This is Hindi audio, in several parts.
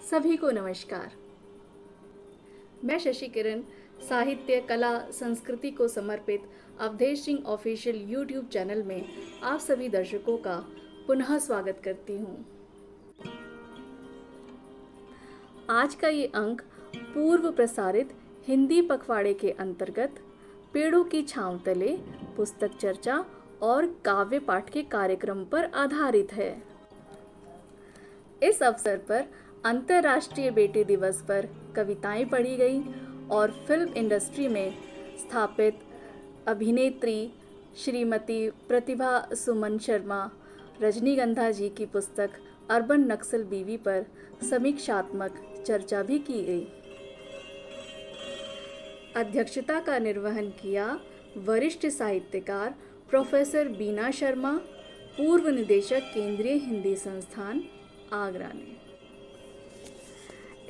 सभी को नमस्कार। मैं शशि किरण साहित्य, कला, संस्कृति को समर्पित Avdhesh Singh official YouTube channel में आप सभी दर्शकों का पुनः स्वागत करती हूँ। आज का ये अंक पूर्व प्रसारित हिंदी पखवाड़े के अंतर्गत पेड़ों की छांव तले पुस्तक चर्चा और काव्य पाठ के कार्यक्रम पर आधारित है। इस अवसर पर अंतर्राष्ट्रीय बेटी दिवस पर कविताएं पढ़ी गई और फिल्म इंडस्ट्री में स्थापित अभिनेत्री श्रीमती प्रतिभा सुमन शर्मा रजनीगंधा जी की पुस्तक अर्बन नक्सल बीवी पर समीक्षात्मक चर्चा भी की गई। अध्यक्षता का निर्वहन किया वरिष्ठ साहित्यकार प्रोफेसर बीना शर्मा, पूर्व निदेशक केंद्रीय हिंदी संस्थान आगरा ने।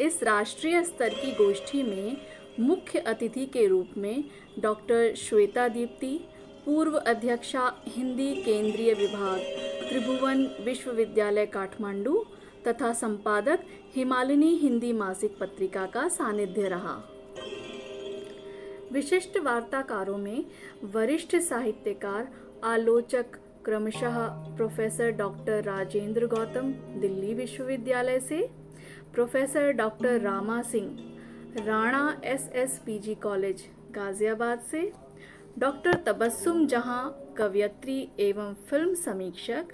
इस राष्ट्रीय स्तर की गोष्ठी में मुख्य अतिथि के रूप में डॉक्टर श्वेता दीप्ति, पूर्व अध्यक्षा हिंदी केंद्रीय विभाग, त्रिभुवन विश्वविद्यालय काठमांडू तथा संपादक हिमालिनी हिंदी मासिक पत्रिका का सानिध्य रहा। विशिष्ट वार्ताकारों में वरिष्ठ साहित्यकार, आलोचक क्रमशः प्रोफेसर डॉक्टर राजेंद्र गौतम दिल्ली विश्वविद्यालय से, professor doctor Rama Singh Rana SSPG college Ghaziabad से, डॉक्टर तबस्सुम जहां कवयित्री एवं फिल्म समीक्षक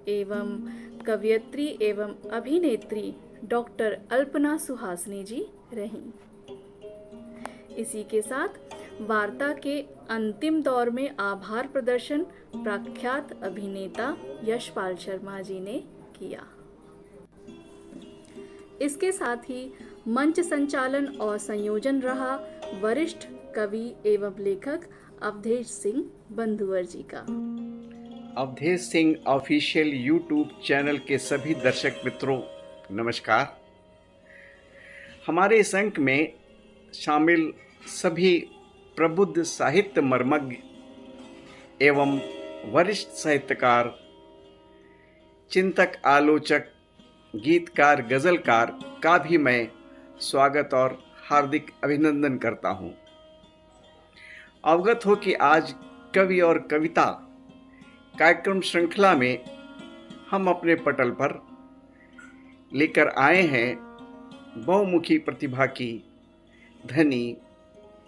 एवं कवयित्री एवं अभिनेत्री डॉक्टर अल्पना सुहासनी जी रहीं। इसी के साथ वार्ता के अंतिम दौर में आभार प्रदर्शन प्रख्यात अभिनेता यशपाल शर्मा जी ने किया। इसके साथ ही मंच संचालन और संयोजन रहा वरिष्ठ कवि एवं लेखक अवधेश सिंह बंधुवर जी का। Avdhesh Singh official YouTube channel के सभी दर्शक मित्रों नमस्कार। हमारे इस अंक में शामिल सभी प्रबुद्ध साहित्य मर्मज्ञ एवं वरिष्ठ साहित्यकार, चिंतक, आलोचक, गीतकार, गज़लकार का भी मैं स्वागत और हार्दिक अभिनंदन करता हूँ। अवगत हो कि आज कवि और कविता कार्यक्रम श्रृंखला में हम अपने पटल पर लेकर आए हैं बहुमुखी प्रतिभा की धनी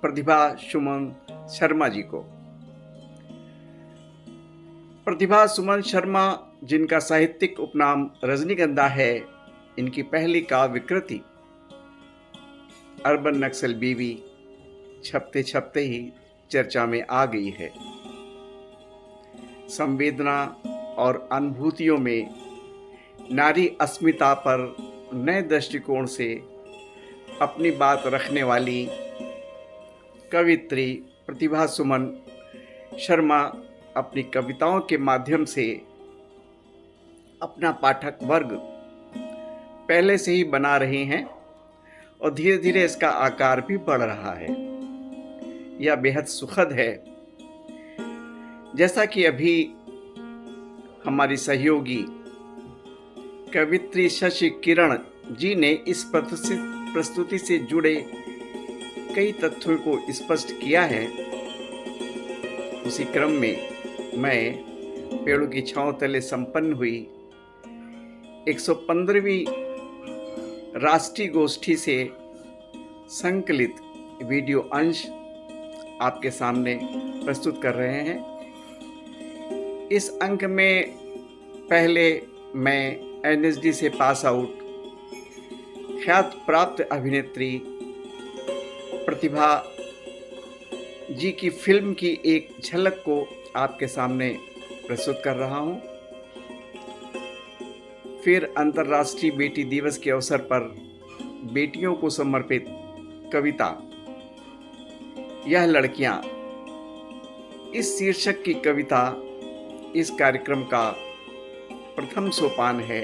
प्रतिभा सुमन शर्मा जी को। प्रतिभा सुमन शर्मा, जिनका साहित्यिक उपनाम रजनीगंधा है, इनकी पहली काव्य कृति अर्बन नक्सल बीवी छपते छपते ही चर्चा में आ गई है। संवेदना और अनुभूतियों में नारी अस्मिता पर नए दृष्टिकोण से अपनी बात रखने वाली कवयित्री प्रतिभा सुमन शर्मा अपनी कविताओं के माध्यम से अपना पाठक वर्ग पहले से ही बना रहे हैं और धीरे धीरे इसका आकार भी बढ़ रहा है। यह बेहद सुखद है। जैसा कि अभी हमारी सहयोगी कवित्री शशि किरण जी ने इस प्रस्तुति से जुड़े कई तथ्यों को स्पष्ट किया है, उसी क्रम में मैं पेड़ों की छांव तले संपन्न हुई 115वीं राष्ट्रीय गोष्ठी से संकलित वीडियो अंश आपके सामने प्रस्तुत कर रहे हैं। इस अंक में पहले मैं NSD से पास आउट ख्यात प्राप्त अभिनेत्री प्रतिभा जी की फिल्म की एक झलक को आपके सामने प्रस्तुत कर रहा हूं। फिर अंतर्राष्ट्रीय बेटी दिवस के अवसर पर बेटियों को समर्पित कविता यह लड़कियां, इस शीर्षक की कविता इस कार्यक्रम का प्रथम सोपान है।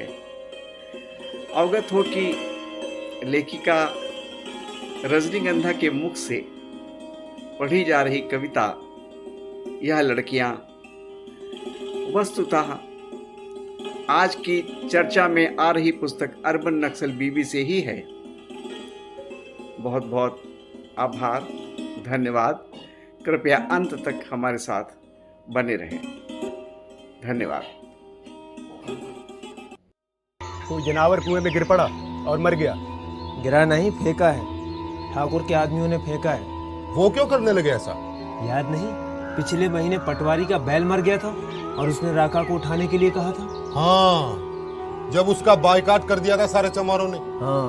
अवगत हो कि लेखिका रजनीगंधा के मुख से पढ़ी जा रही कविता यह लड़कियां वस्तुतः आज की चर्चा में आ रही पुस्तक अर्बन नक्सल बीबी से ही है। बहुत बहुत आभार, धन्यवाद। कृपया अंत तक हमारे साथ बने रहें। धन्यवाद। कोई जनावर कुएं में गिर पड़ा और मर गया। गिरा नहीं, फेंका है। ठाकुर के आदमियों ने फेंका है। वो क्यों करने लगे ऐसा? याद नहीं, पिछले महीने पटवारी का बैल मर गया था और उसने राका को उठाने के लिए कहा था। हाँ, जब उसका बायकाट कर दिया था सारे चमारों ने। हाँ,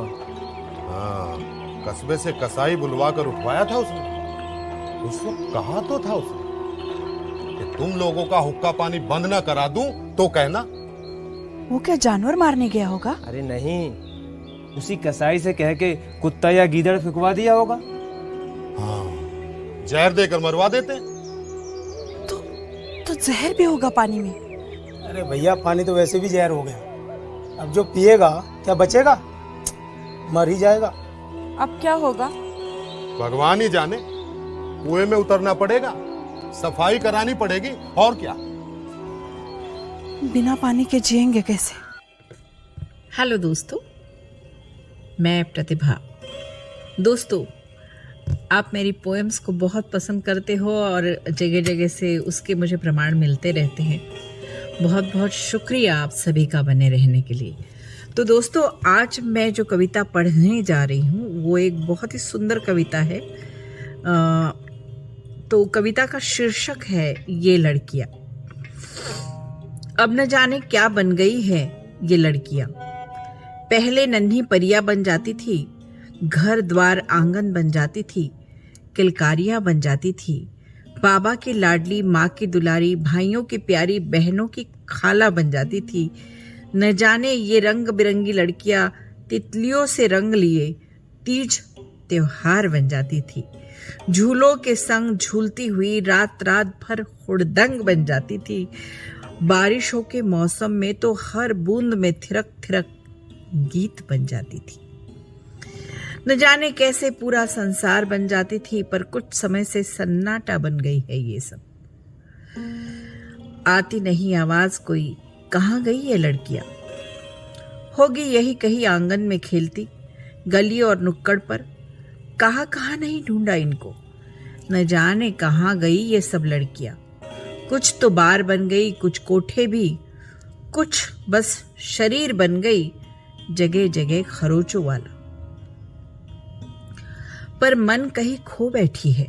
कस्बे से कसाई बुलवा कर उठवाया था उसने। उस वक्त कहा तो था उसने कि तुम लोगों का हुक्का पानी बंद ना करा दूं तो कहना। वो क्या जानवर मारने गया होगा? अरे नहीं, उसी कसाई से कह के कुत्ता या गीदड़ फिकवा दिया होगा। हाँ, जहर देकर मरवा देते। तो जहर भी होगा पानी में? अरे भैया, पानी तो वैसे भी जहर हो गया। अब जो पिएगा क्या बचेगा? मर ही जाएगा। अब क्या होगा? भगवान ही जाने। कुएं में उतरना पड़ेगा, सफाई करानी पड़ेगी, और क्या। बिना पानी के जिएंगे कैसे? हेलो दोस्तों, मैं प्रतिभा। दोस्तों, आप मेरी पोएम्स को बहुत पसंद करते हो और जगह जगह से उसके मुझे प्रमाण मिलते रहते हैं। बहुत बहुत शुक्रिया आप सभी का बने रहने के लिए। तो दोस्तों, आज मैं जो कविता पढ़ने जा रही हूँ वो एक बहुत ही सुंदर कविता है। तो कविता का शीर्षक है ये लड़कियाँ। अब न जाने क्या बन गई है ये लड़कियाँ। पहले नन्ही परियां बन जाती थी, घर द्वार आंगन बन जाती थी, किलकारियां बन जाती थी, बाबा की लाडली, माँ की दुलारी, भाइयों की प्यारी, बहनों की खाला बन जाती थी। न जाने ये रंग बिरंगी लड़कियां तितलियों से रंग लिए तीज त्योहार बन जाती थी। झूलों के संग झूलती हुई रात रात भर हुड़दंग बन जाती थी। बारिशों के मौसम में तो हर बूंद में थिरक थिरक गीत बन जाती थी। न जाने कैसे पूरा संसार बन जाती थी, पर कुछ समय से सन्नाटा बन गई है ये सब। आती नहीं आवाज कोई, कहाँ गई ये लड़कियां? होगी यही कहीं आंगन में खेलती, गली और नुक्कड़ पर। कहाँ नहीं ढूंढा इनको, न जाने कहाँ गई ये सब लड़कियां। कुछ तो बार बन गई, कुछ कोठे भी, कुछ बस शरीर बन गई, जगह जगह खरोचों वाला। पर मन कहीं खो बैठी है।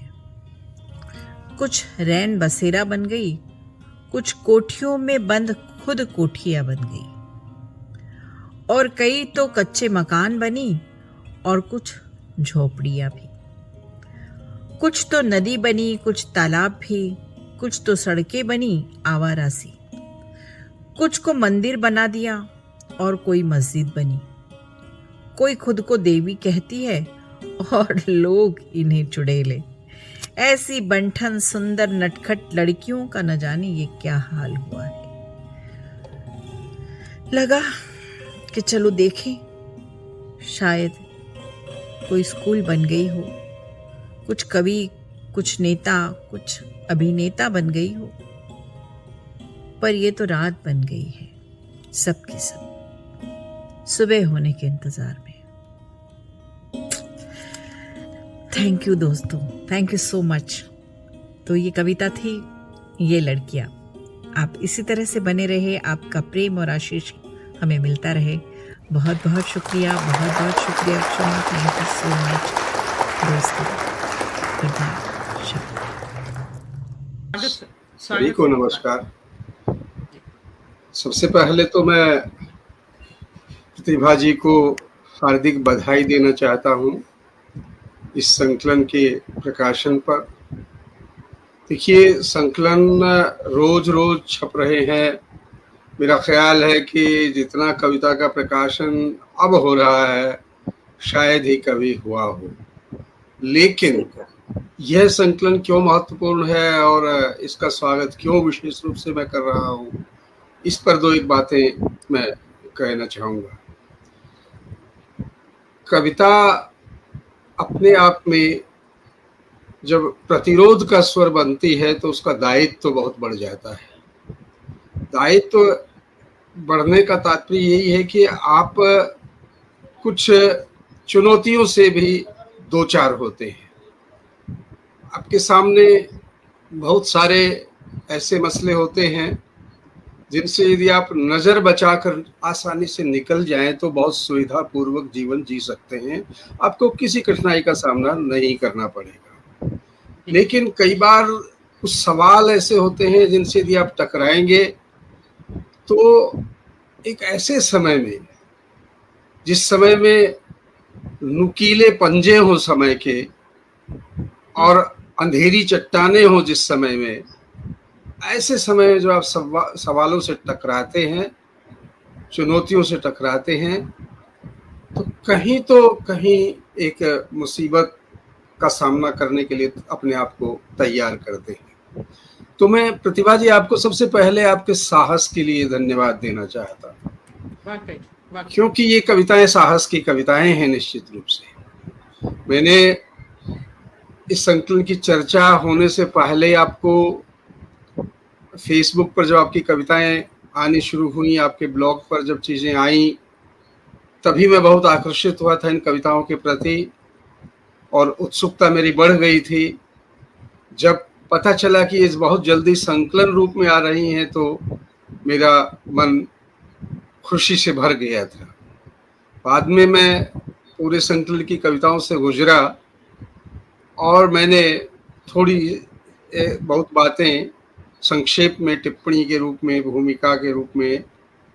कुछ रैन बसेरा बन गई, कुछ कोठियों में बंद खुद कोठियां बन गई, और कई तो कच्चे मकान बनी और कुछ झोपड़ियां भी। कुछ तो नदी बनी, कुछ तालाब भी, कुछ तो सड़कें बनी आवारा सी। कुछ को मंदिर बना दिया और कोई मस्जिद बनी। कोई खुद को देवी कहती है और लोग इन्हें चुड़ैले। ऐसी बंठन सुंदर नटखट लड़कियों का न जाने ये क्या हाल हुआ है। लगा कि चलो देखें, शायद कोई स्कूल बन गई हो, कुछ कवि, कुछ नेता, कुछ अभिनेता बन गई हो। पर ये तो रात बन गई है, सब की सब सुबह होने के इंतजार में। थैंक यू दोस्तों, थैंक यू सो मच। तो ये कविता थी ये लड़कियां। आप इसी तरह से बने रहे, आपका प्रेम और आशीष हमें मिलता रहे। बहुत बहुत शुक्रिया, बहुत बहुत शुक्रिया क्षमा, थैंक यू सो मच दोस्तों। सभी को नमस्कार। सबसे पहले तो मैं प्रतिभा जी को हार्दिक बधाई देना चाहता हूँ इस संकलन के प्रकाशन पर। देखिए, संकलन रोज रोज छप रहे हैं। मेरा ख्याल है कि जितना कविता का प्रकाशन अब हो रहा है शायद ही कभी हुआ हो। लेकिन यह संकलन क्यों महत्वपूर्ण है और इसका स्वागत क्यों विशेष रूप से मैं कर रहा हूँ, इस पर दो एक बातें मैं कहना चाहूँगा। कविता अपने आप में जब प्रतिरोध का स्वर बनती है तो उसका दायित्व तो बहुत बढ़ जाता है। दायित्व बढ़ने का तात्पर्य यही है कि आप कुछ चुनौतियों से भी दो चार होते हैं। आपके सामने बहुत सारे ऐसे मसले होते हैं जिनसे यदि आप नज़र बचाकर आसानी से निकल जाएं तो बहुत सुविधापूर्वक जीवन जी सकते हैं, आपको किसी कठिनाई का सामना नहीं करना पड़ेगा। लेकिन कई बार कुछ सवाल ऐसे होते हैं जिनसे यदि आप टकराएंगे तो एक ऐसे समय में, जिस समय में नुकीले पंजे हो समय के और अंधेरी चट्टाने हो, जिस समय में, ऐसे समय में जो आप सवालों से टकराते हैं, चुनौतियों से टकराते हैं, तो कहीं एक मुसीबत का सामना करने के लिए अपने आप को तैयार करते हैं। तो मैं प्रतिभा जी आपको सबसे पहले आपके साहस के लिए धन्यवाद देना चाहता हूँ, क्योंकि ये कविताएं साहस की कविताएं हैं निश्चित रूप से। मैंने इस संकलन की चर्चा होने से पहले आपको फेसबुक पर जब आपकी कविताएं आनी शुरू हुई, आपके ब्लॉग पर जब चीज़ें आई, तभी मैं बहुत आकर्षित हुआ था इन कविताओं के प्रति और उत्सुकता मेरी बढ़ गई थी। जब पता चला कि ये बहुत जल्दी संकलन रूप में आ रही हैं तो मेरा मन खुशी से भर गया था। बाद में मैं पूरे संकलन की कविताओं से गुजरा और मैंने थोड़ी बहुत बातें संक्षेप में टिप्पणी के रूप में, भूमिका के रूप में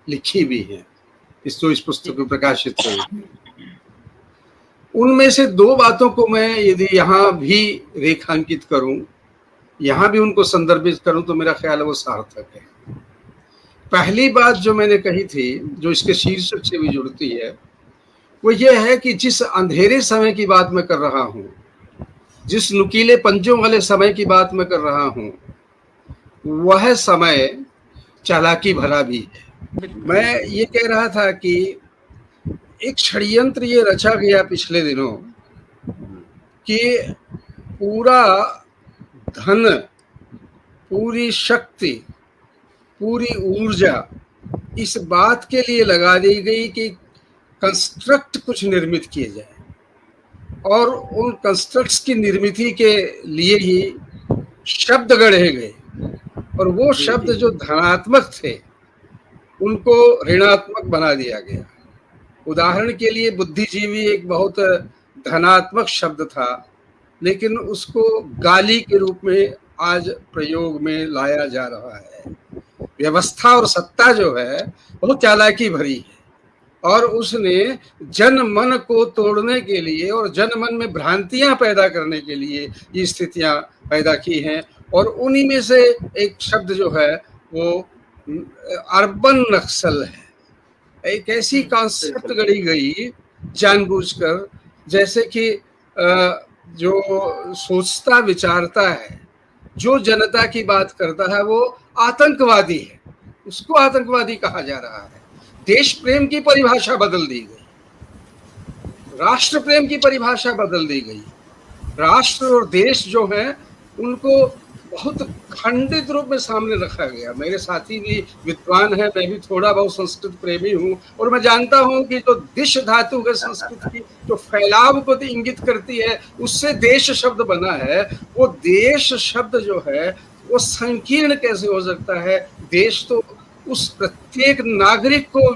लिखी भी हैं इस पुस्तक में प्रकाशित हुई। उनमें से दो बातों को मैं यदि यहाँ भी रेखांकित करूं, यहाँ भी उनको संदर्भित करूं, तो मेरा ख्याल है वो सार्थक है। पहली बात जो मैंने कही थी, जो इसके शीर्षक से भी जुड़ती है, वो ये है कि जिस अंधेरे समय की बात मैं कर रहा हूँ, जिस नुकीले पंजों वाले समय की बात मैं कर रहा हूँ, वह समय चालाकी भरा भी है। मैं ये कह रहा था कि एक षड्यंत्र ये रचा गया पिछले दिनों कि पूरा धन, पूरी शक्ति, पूरी ऊर्जा इस बात के लिए लगा दी गई कि कंस्ट्रक्ट कुछ निर्मित किए जाए और उन कंस्ट्रक्ट्स की निर्मित के लिए ही शब्द गढ़े गए और वो शब्द जो धनात्मक थे उनको ऋणात्मक बना दिया गया। उदाहरण के लिए बुद्धिजीवी एक बहुत धनात्मक शब्द था, लेकिन उसको गाली के रूप में आज प्रयोग में लाया जा रहा है। व्यवस्था और सत्ता जो है बहुत चालाकी भरी है और उसने जन मन को तोड़ने के लिए और जन मन में भ्रांतियां पैदा करने के लिए ये स्थितियां पैदा की हैं। और उन्हीं में से एक शब्द जो है वो अर्बन नक्सल है। एक ऐसी कॉन्सेप्ट गढ़ी गई जानबूझकर, जैसे कि जो सोचता विचारता है, जो जनता की बात करता है, वो आतंकवादी है, उसको आतंकवादी कहा जा रहा है। देश प्रेम की परिभाषा बदल दी गई, राष्ट्र प्रेम की परिभाषा बदल दी गई। राष्ट्र और देश जो है उनको बहुत खंडित रूप में सामने रखा गया। मेरे साथी भी विद्वान है, मैं भी थोड़ा बहुत संस्कृत प्रेमी हूँ और मैं जानता हूँ कि जो दिश धातु है संस्कृत की, जो फैलाव को इंगित करती है, उससे देश शब्द बना है। वो देश शब्द जो है वो संकीर्ण कैसे हो सकता है? देश तो उस प्रत्येक नागरिक को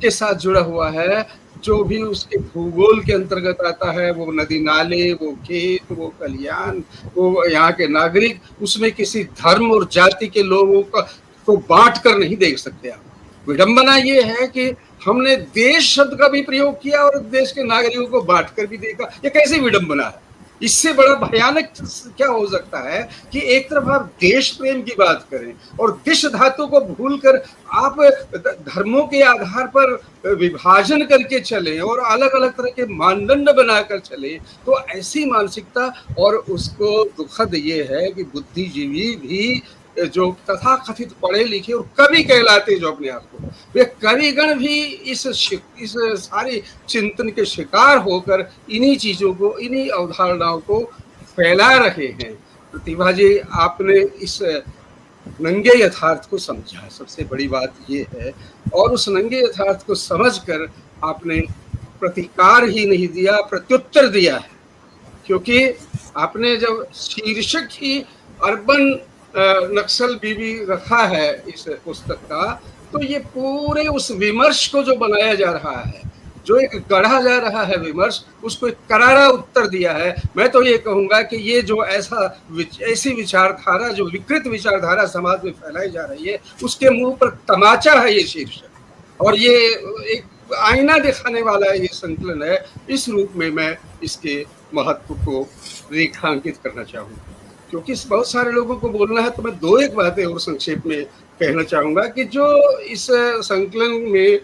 के साथ जुड़ा हुआ है जो भी उसके भूगोल के अंतर्गत आता है। वो नदी नाले, वो खेत, वो कल्याण, वो यहाँ के नागरिक, उसमें किसी धर्म और जाति के लोगों को बांट कर नहीं देख सकते आप। विडंबना ये है कि हमने देश शब्द का भी प्रयोग किया और देश के नागरिकों को बांट कर भी देखा। ये कैसी विडंबना है? इससे बड़ा भयानक क्या हो सकता है कि एक तरफ आप देश प्रेम की बात करें और दिश धातु को भूलकर आप धर्मों के आधार पर विभाजन करके चलें और अलग अलग तरह के मानदंड बनाकर चलें। तो ऐसी मानसिकता, और उसको दुखद ये है कि बुद्धिजीवी भी जो तथाकथित पढ़े लिखे और कवि कहलाते जो अपने आप को, वे कविगण भी इस सारी चिंतन के शिकार होकर इन्हीं चीजों को, इन्हीं अवधारणाओं को फैला रहे हैं। प्रतिभा जी, आपने इस नंगे यथार्थ को समझा, सबसे बड़ी बात ये है। और उस नंगे यथार्थ को समझकर आपने प्रतिकार ही नहीं दिया, प्रत्युत्तर दिया है। क्योंकि आपने जब शीर्षक ही अर्बन नक्सल बीबी रखा है इस पुस्तक का, तो ये पूरे उस विमर्श को जो बनाया जा रहा है, जो एक गढ़ा जा रहा है विमर्श, उसको एक करारा उत्तर दिया है। मैं तो ये कहूँगा कि ये जो ऐसी विचारधारा, जो विकृत विचारधारा समाज में फैलाई जा रही है, उसके मुंह पर तमाचा है ये शीर्षक। और ये एक आईना दिखाने वाला ये संकलन है। इस रूप में मैं इसके महत्व को रेखांकित करना चाहूँगा। क्योंकि बहुत सारे लोगों को बोलना है, तो मैं दो एक बातें और संक्षेप में कहना चाहूँगा कि जो इस संकलन में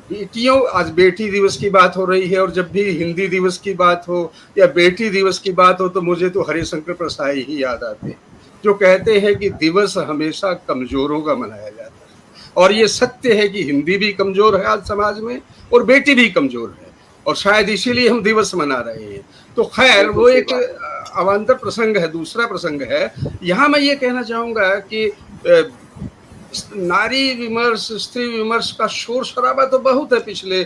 बेटियों, आज बेटी दिवस की बात हो रही है, और जब भी हिंदी दिवस की बात हो या बेटी दिवस की बात हो तो मुझे तो हरिशंकर प्रसाद ही याद आते हैं, जो कहते हैं कि दिवस हमेशा कमजोरों का मनाया जाता है। और ये सत्य है कि हिंदी भी कमजोर है आज समाज में, और बेटी भी कमजोर है, और शायद इसीलिए हम दिवस मना रहे हैं। तो खैर, वो एक अवान्तर प्रसंग है। दूसरा प्रसंग है, यहाँ मैं ये कहना चाहूँगा कि नारी विमर्श, स्त्री विमर्श का शोर शराबा तो बहुत है। पिछले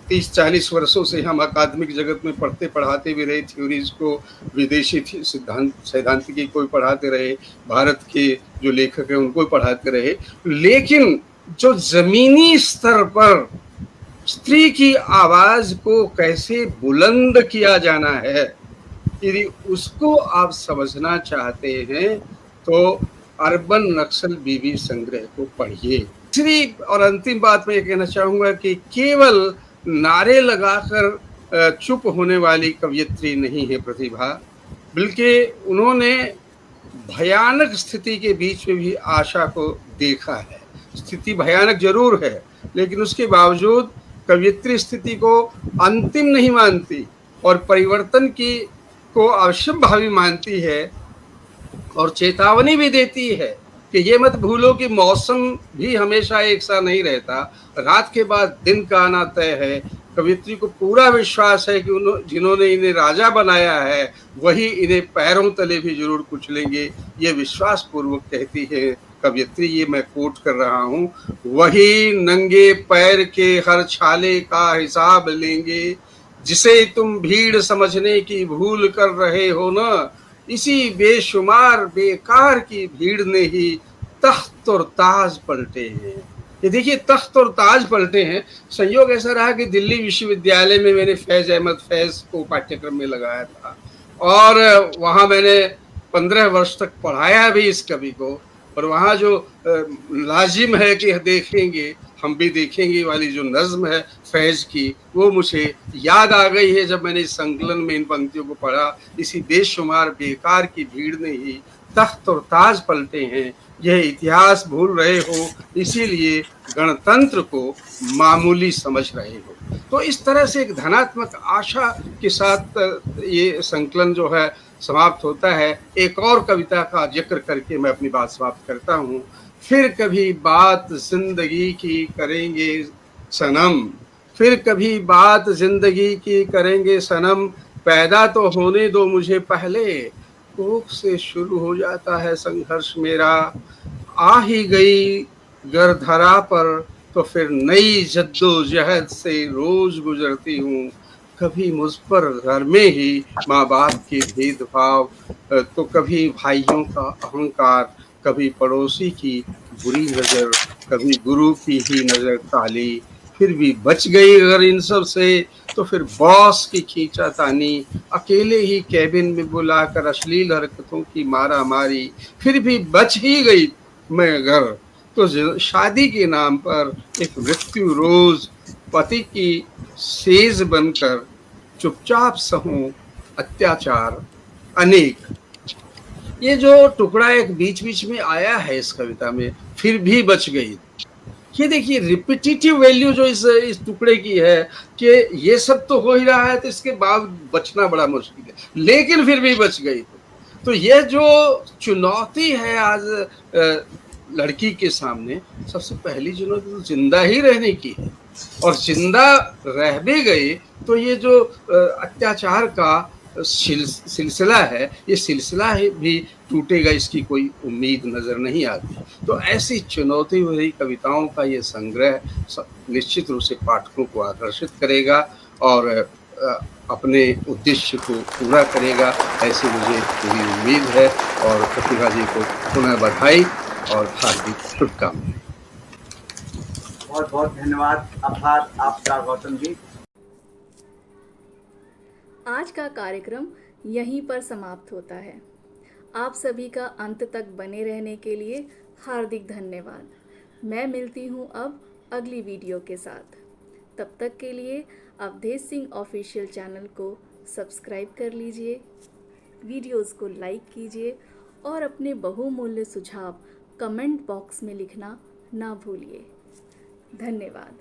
30-40 वर्षों से हम अकादमिक जगत में पढ़ते पढ़ाते भी रहे, थ्योरीज को विदेशी सैद्धांतिकी को पढ़ाते रहे, भारत के जो लेखक हैं उनको पढ़ाते रहे। लेकिन जो जमीनी स्तर पर स्त्री की आवाज को कैसे बुलंद किया जाना है, यदि उसको आप समझना चाहते हैं तो अर्बन नक्सल बीबी संग्रह को पढ़िए। तीसरी और अंतिम बात मैं ये कहना चाहूँगा कि केवल नारे लगाकर चुप होने वाली कवयित्री नहीं है प्रतिभा, बल्कि उन्होंने भयानक स्थिति के बीच में भी आशा को देखा है। स्थिति भयानक जरूर है, लेकिन उसके बावजूद कवयित्री स्थिति को अंतिम नहीं मानती और परिवर्तन को अवश्यंभावी मानती है, और चेतावनी भी देती है कि ये मत भूलो कि मौसम भी हमेशा एक सा नहीं रहता, रात के बाद दिन का आना तय है। कवयित्री को पूरा विश्वास है कि जिन्होंने इन्हें राजा बनाया है वही इन्हें पैरों तले भी जरूर कुचलेंगे, ये विश्वास पूर्वक कहती है कवयित्री। ये मैं कोट कर रहा हूँ, वही नंगे पैर के हर छाले का हिसाब लेंगे, जिसे तुम भीड़ समझने की भूल कर रहे हो न, इसी बेशुमार बेकार की भीड़ ने ही तख्त और ताज पलटे हैं। ये देखिए, तख्त और ताज पलटे हैं। संयोग ऐसा रहा कि दिल्ली विश्वविद्यालय में मैंने फैज अहमद फैज को पाठ्यक्रम में लगाया था, और वहाँ मैंने 15 वर्ष तक पढ़ाया भी इस कवि को। और वहाँ जो लाजिम है कि देखेंगे हम भी देखेंगे वाली जो नज्म है फैज की, वो मुझे याद आ गई है जब मैंने इस संकलन में इन पंक्तियों को पढ़ा। इसी बेशुमार बेकार की भीड़ ने ही तख्त और ताज पलटे हैं, यह इतिहास भूल रहे हो, इसीलिए गणतंत्र को मामूली समझ रहे हो। तो इस तरह से एक धनात्मक आशा के साथ ये संकलन जो है समाप्त होता है। एक और कविता का जिक्र करके मैं अपनी बात समाप्त करता हूँ। फिर कभी बात जिंदगी की करेंगे सनम, फिर कभी बात जिंदगी की करेंगे सनम, पैदा तो होने दो मुझे पहले, कोख से शुरू हो जाता है संघर्ष मेरा, आ ही गई गर्धरा पर तो फिर नई जद्दोजहद से रोज गुजरती हूँ, कभी मुझ पर घर में ही माँ बाप के भेदभाव, तो कभी भाइयों का अहंकार, कभी पड़ोसी की बुरी नज़र, कभी गुरु की ही नज़र ताली, फिर भी बच गई अगर इन सब से तो फिर बॉस की खींचातानी, अकेले ही कैबिन में बुलाकर अश्लील हरकतों की मारा मारी, फिर भी बच ही गई मैं अगर तो शादी के नाम पर एक मृत्यु रोज, पति की सेज बनकर चुपचाप सहूं अत्याचार अनेक। ये जो टुकड़ा एक बीच बीच में आया है इस कविता में, फिर भी बच गई, ये देखिए रिपीटेटिव वैल्यू जो इस टुकड़े की है कि ये सब तो हो ही रहा है तो इसके बाद बचना बड़ा मुश्किल है, लेकिन फिर भी बच गई। तो ये जो चुनौती है आज लड़की के सामने, सबसे पहली चुनौती तो जिंदा ही रहने की है, और जिंदा रह भी गई तो ये जो अत्याचार का सिलसिला है, ये सिलसिला भी टूटेगा इसकी कोई उम्मीद नज़र नहीं आती। तो ऐसी चुनौती भरी कविताओं का ये संग्रह निश्चित रूप से पाठकों को आकर्षित करेगा और अपने उद्देश्य को पूरा करेगा, ऐसी मुझे पूरी उम्मीद है। और प्रतिभा जी को पुनः बधाई और हार्दिक शुभकामनाएं। बहुत बहुत धन्यवाद, आभार आपका गौतम जी। आज का कार्यक्रम यहीं पर समाप्त होता है। आप सभी का अंत तक बने रहने के लिए हार्दिक धन्यवाद। मैं मिलती हूँ अब अगली वीडियो के साथ। तब तक के लिए अवधेश सिंह ऑफिशियल चैनल को सब्सक्राइब कर लीजिए, वीडियोस को लाइक कीजिए और अपने बहुमूल्य सुझाव कमेंट बॉक्स में लिखना ना भूलिए। धन्यवाद।